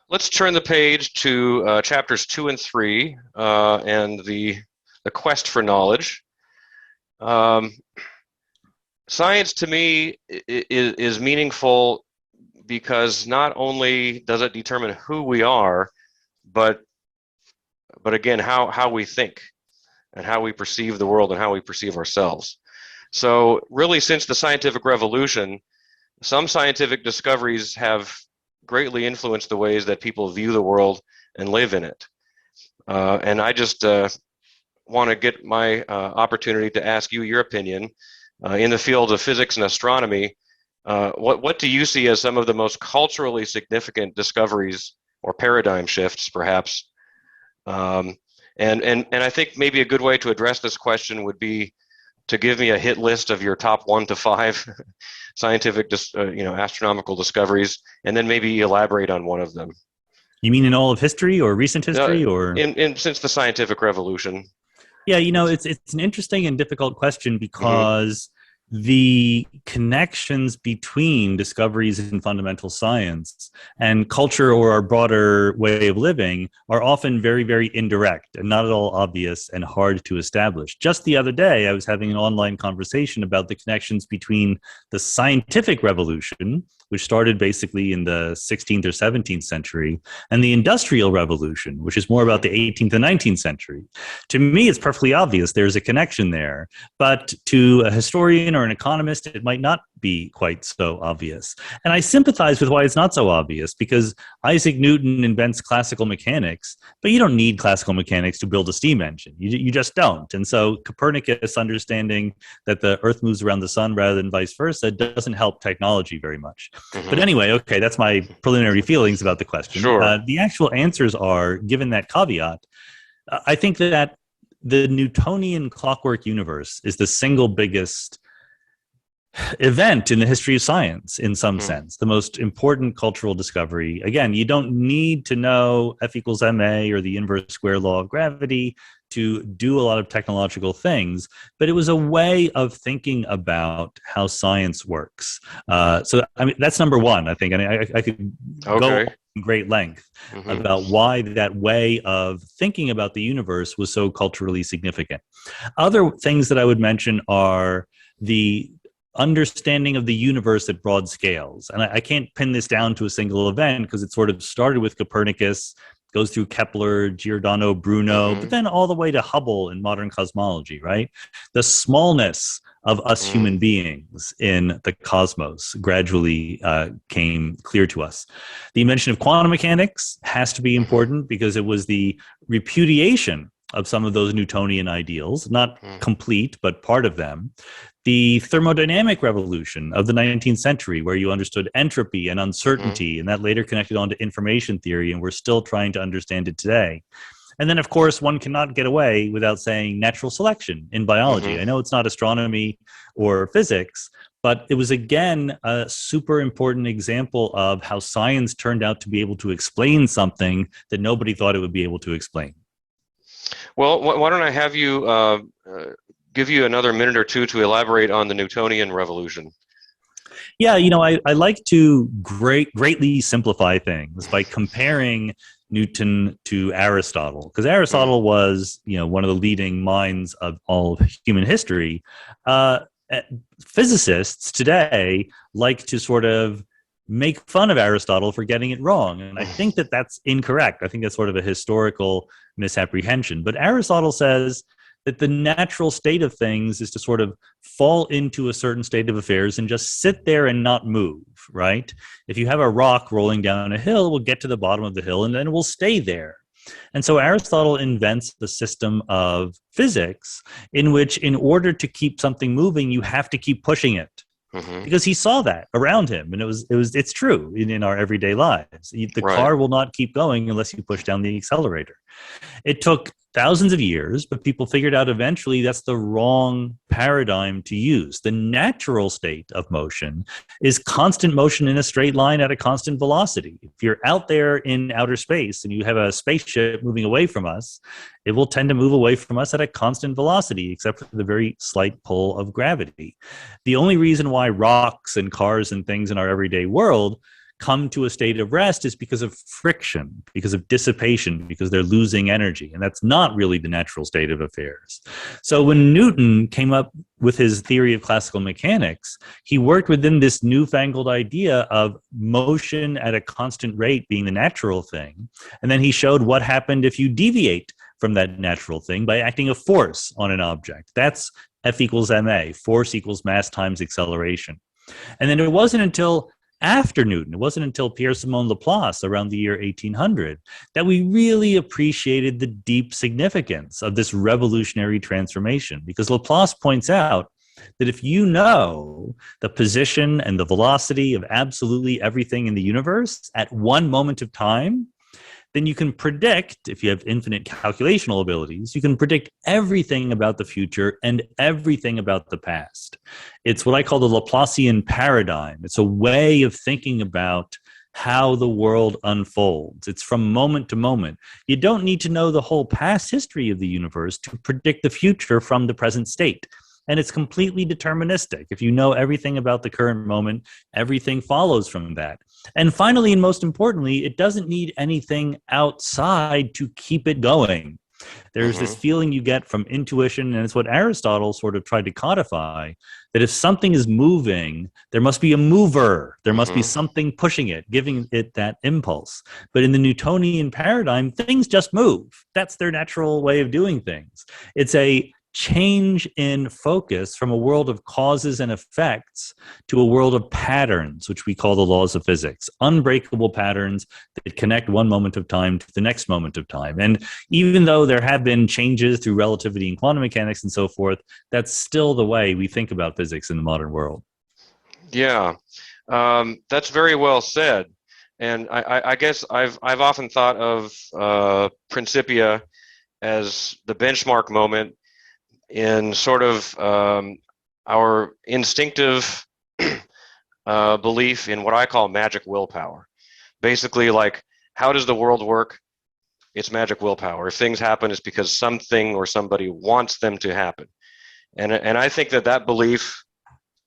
let's turn the page to chapters 2 and 3 and the quest for knowledge. Science to me is meaningful because not only does it determine who we are, but again, how we think and how we perceive the world and how we perceive ourselves. So really, since the scientific revolution, some scientific discoveries have greatly influenced the ways that people view the world and live in it. And I just want to get my opportunity to ask you your opinion in the field of physics and astronomy. What do you see as some of the most culturally significant discoveries or paradigm shifts, perhaps? And I think maybe a good way to address this question would be to give me a hit list of your top 1 to 5 scientific, astronomical discoveries, and then maybe elaborate on one of them. You mean in all of history or recent history, or since the scientific revolution? Yeah, it's an interesting and difficult question because the connections between discoveries in fundamental science and culture or our broader way of living are often very, very indirect and not at all obvious and hard to establish. Just the other day, I was having an online conversation about the connections between the scientific revolution, which started basically in the 16th or 17th century, and the Industrial Revolution, which is more about the 18th and 19th century. To me, it's perfectly obvious there's a connection there, but to a historian or an economist, it might not be quite so obvious. And I sympathize with why it's not so obvious, because Isaac Newton invents classical mechanics, but you don't need classical mechanics to build a steam engine. You just don't. And so Copernicus understanding that the Earth moves around the sun rather than vice versa doesn't help technology very much. But anyway, okay, that's my preliminary feelings about the question. Sure. The actual answers are, given that caveat, I think that the Newtonian clockwork universe is the single biggest event in the history of science, in some sense, the most important cultural discovery. Again, you don't need to know F equals ma or the inverse square law of gravity to do a lot of technological things, but it was a way of thinking about how science works. So, I mean, that's number one, I think. And I could go in great length about why that way of thinking about the universe was so culturally significant. Other things that I would mention are the understanding of the universe at broad scales. And I can't pin this down to a single event because it sort of started with Copernicus, goes through Kepler, Giordano Bruno, but then all the way to Hubble in modern cosmology, right? The smallness of us human beings in the cosmos gradually came clear to us. The invention of quantum mechanics has to be important because it was the repudiation of some of those Newtonian ideals, not complete, but part of them. The thermodynamic revolution of the 19th century, where you understood entropy and uncertainty, and that later connected on to information theory, and we're still trying to understand it today. And then, of course, one cannot get away without saying natural selection in biology. I know it's not astronomy or physics, but it was, again, a super important example of how science turned out to be able to explain something that nobody thought it would be able to explain. Well, why don't I have you give you another minute or two to elaborate on the Newtonian revolution? Yeah, I like to greatly simplify things by comparing Newton to Aristotle, because Aristotle was, one of the leading minds of all of human history. Physicists today like to sort of make fun of Aristotle for getting it wrong. And I think that that's incorrect. I think that's sort of a historical misapprehension. But Aristotle says that the natural state of things is to sort of fall into a certain state of affairs and just sit there and not move, right? If you have a rock rolling down a hill, it will get to the bottom of the hill and then it will stay there. And so Aristotle invents the system of physics in which, in order to keep something moving, you have to keep pushing it. Because he saw that around him, and it's true in our everyday lives. The car will not keep going unless you push down the accelerator. It took thousands of years, but people figured out eventually that's the wrong paradigm to use. The natural state of motion is constant motion in a straight line at a constant velocity. If you're out there in outer space and you have a spaceship moving away from us, it will tend to move away from us at a constant velocity, except for the very slight pull of gravity. The only reason why rocks and cars and things in our everyday world come to a state of rest is because of friction, because of dissipation, because they're losing energy. And that's not really the natural state of affairs. So when Newton came up with his theory of classical mechanics, he worked within this newfangled idea of motion at a constant rate being the natural thing. And then he showed what happened if you deviate from that natural thing by acting a force on an object. That's F equals ma, force equals mass times acceleration. And then it wasn't until after Newton, it wasn't until Pierre-Simon Laplace around the year 1800 that we really appreciated the deep significance of this revolutionary transformation. Because Laplace points out that if you know the position and the velocity of absolutely everything in the universe at one moment of time, then you can predict, if you have infinite calculational abilities, you can predict everything about the future and everything about the past. It's what I call the Laplacian paradigm. It's a way of thinking about how the world unfolds. It's from moment to moment. You don't need to know the whole past history of the universe to predict the future from the present state. And it's completely deterministic. If you know everything about the current moment, everything follows from that. And finally, and most importantly, it doesn't need anything outside to keep it going. There's this feeling you get from intuition, and it's what Aristotle sort of tried to codify, that if something is moving, there must be a mover. There must be something pushing it, giving it that impulse. But in the Newtonian paradigm, things just move. That's their natural way of doing things. It's a change in focus from a world of causes and effects to a world of patterns, which we call the laws of physics, unbreakable patterns that connect one moment of time to the next moment of time. And even though there have been changes through relativity and quantum mechanics and so forth, that's still the way we think about physics in the modern world. Yeah, that's very well said. And I guess I've often thought of Principia as the benchmark moment in sort of our instinctive belief in what I call magic willpower. Basically, like, how does the world work? It's magic willpower. If things happen, it's because something or somebody wants them to happen. And I think that belief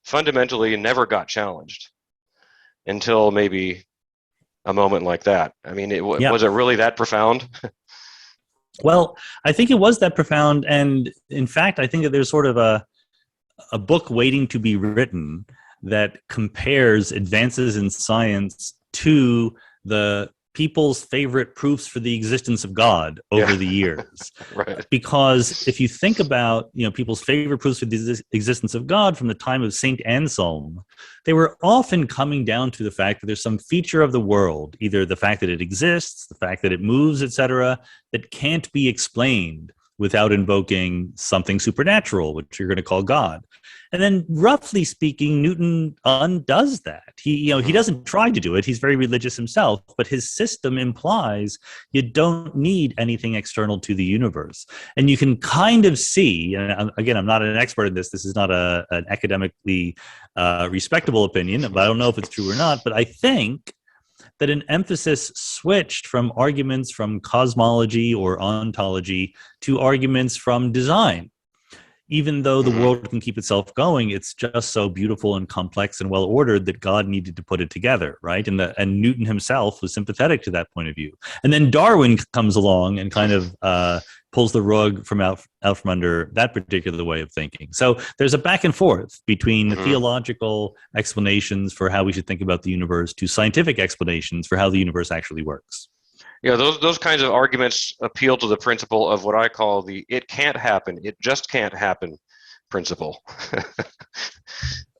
fundamentally never got challenged until maybe a moment like that. I mean, was it really that profound? Well, I think it was that profound. And in fact, I think that there's sort of a book waiting to be written that compares advances in science to the people's favorite proofs for the existence of God over the years. Right. Because if you think about, people's favorite proofs for the existence of God from the time of Saint Anselm, they were often coming down to the fact that there's some feature of the world, either the fact that it exists, the fact that it moves, etc., that can't be explained without invoking something supernatural, which you're going to call God. And then, roughly speaking, Newton undoes that. He doesn't try to do it. He's very religious himself, but his system implies you don't need anything external to the universe. And you can kind of see, and again, I'm not an expert in this. This is not an academically respectable opinion, but I don't know if it's true or not. But I think that an emphasis switched from arguments from cosmology or ontology to arguments from design. Even though the world can keep itself going, it's just so beautiful and complex and well ordered that God needed to put it together, right? And Newton himself was sympathetic to that point of view. And then Darwin comes along and kind of pulls the rug out from under that particular way of thinking. So there's a back and forth between the theological explanations for how we should think about the universe to scientific explanations for how the universe actually works. Yeah, those kinds of arguments appeal to the principle of what I call the "it can't happen, it just can't happen" principle.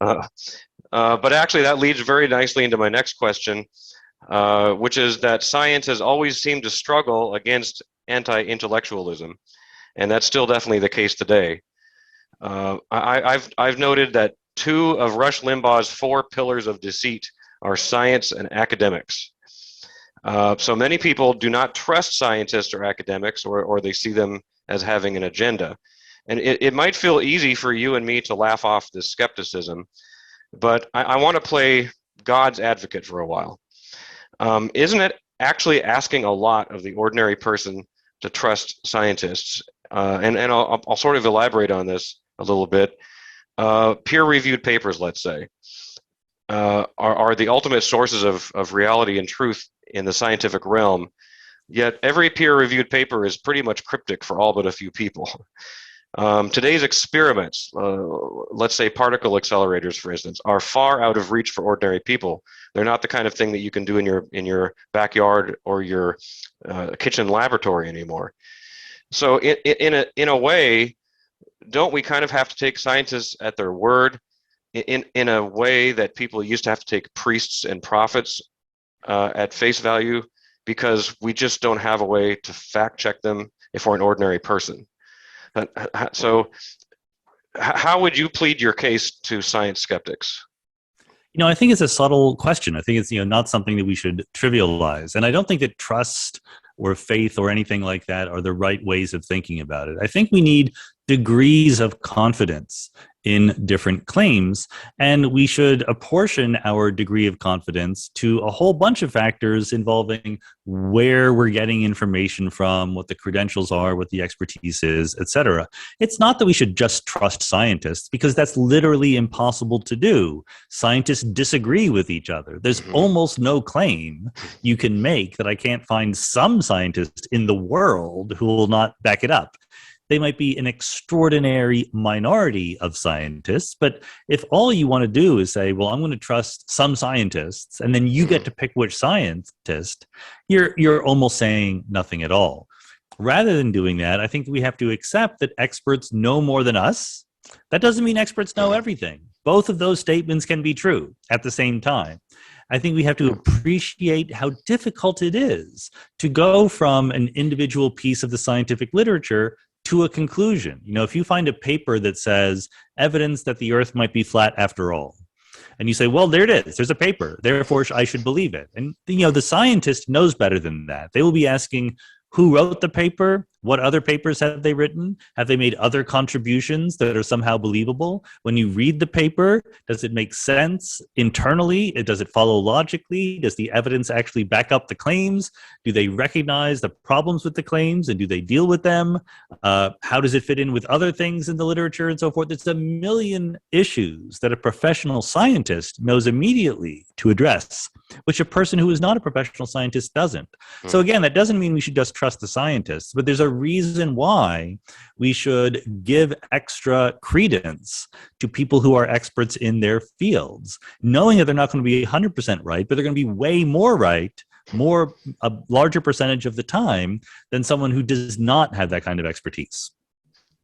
But actually, that leads very nicely into my next question, which is that science has always seemed to struggle against anti-intellectualism, and that's still definitely the case today. I've noted that 2 of Rush Limbaugh's 4 pillars of deceit are science and academics. So many people do not trust scientists or academics, or they see them as having an agenda. And it might feel easy for you and me to laugh off this skepticism, but I want to play God's advocate for a while. Isn't it actually asking a lot of the ordinary person to trust scientists? And I'll sort of elaborate on this a little bit. Peer-reviewed papers, let's say. are the ultimate sources of reality and truth in the scientific realm. Yet every peer-reviewed paper is pretty much cryptic for all but a few people. Today's experiments, let's say particle accelerators, for instance, are far out of reach for ordinary people. They're not the kind of thing that you can do in your backyard or your kitchen laboratory anymore. So in a way, don't we kind of have to take scientists at their word in a way that people used to have to take priests and prophets at face value, because we just don't have a way to fact check them if we're an ordinary person? So how would you plead your case to science skeptics? I think it's a subtle question. I think it's not something that we should trivialize. And I don't think that trust or faith or anything like that are the right ways of thinking about it. I think we need degrees of confidence in different claims, and we should apportion our degree of confidence to a whole bunch of factors involving where we're getting information from, what the credentials are, what the expertise is, etc. It's not that we should just trust scientists, because that's literally impossible to do. Scientists disagree with each other. There's almost no claim you can make that I can't find some scientist in the world who will not back it up. They might be an extraordinary minority of scientists, but if all you want to do is say, well, I'm going to trust some scientists, and then you get to pick which scientist, you're almost saying nothing at all. Rather than doing that, I think we have to accept that experts know more than us. That doesn't mean experts know everything. Both of those statements can be true at the same time. I think we have to appreciate how difficult it is to go from an individual piece of the scientific literature to a conclusion. If you find a paper that says evidence that the earth might be flat after all, and you say, well, there it is, there's a paper, therefore I should believe it. And the scientist knows better than that. They will be asking, who wrote the paper? What other papers have they written? Have they made other contributions that are somehow believable? When you read the paper, does it make sense internally? Does it follow logically? Does the evidence actually back up the claims? Do they recognize the problems with the claims, and do they deal with them? How does it fit in with other things in the literature and so forth? It's a million issues that a professional scientist knows immediately to address, which a person who is not a professional scientist doesn't. So again, that doesn't mean we should just trust the scientists, but there's a reason why we should give extra credence to people who are experts in their fields, knowing that they're not going to be 100% right, but they're going to be way more right, a larger percentage of the time than someone who does not have that kind of expertise.